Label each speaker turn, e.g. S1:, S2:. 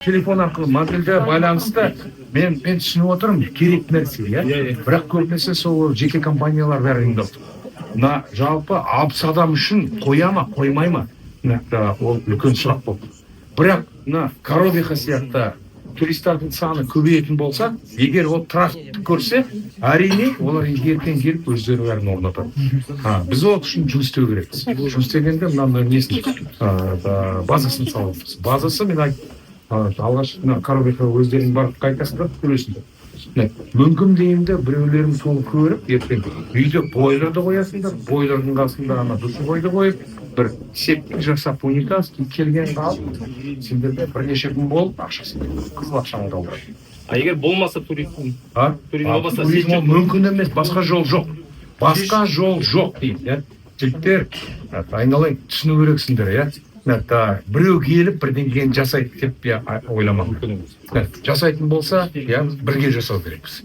S1: телефон арқылы мобильді байланысты мен түсініп отырмын, керек нәрсе, бірақ көбінесе сол жеке компаниялар бәрі ұйымдастырып. Мына жалпы 60 адам үшін қоя ма, қоймай ма? Ол үлкен сұрақ болды. Бірақ мына Коробиха сияқты туристердің саны көбейетін болса, егер ол трафикті көрсе, әрине олар ертең келіп өздері бәрін орнатады. Біз ол үшін жұмыс істеу керекпіз. Жұмыс істегенде мынандай несін базасын саламыз. Базасы мен алғаш Коробиха өздерінің барып қайтасында көресіңдер. Мүмкін деймді біреулерін соны көріп, ертең үйде бойларды қоясыңдар, бойлардың қасында ана душевойды қойып, бір септик жасап унитаз келген қалып, сендерде бірнеше күн болып ақшасын қызыл ақшаны қалдырады.
S2: Егер болмаса туризм болмаса
S1: мүмкін емес, басқа жол жоқ. Басқа жол жоқ дейді. Жігіттер, айналайын түсіну керексіңдер, біреу келіп бірдеңені жасайды деп ойламау. Жасайтын болса, бірге жасау керекпіз.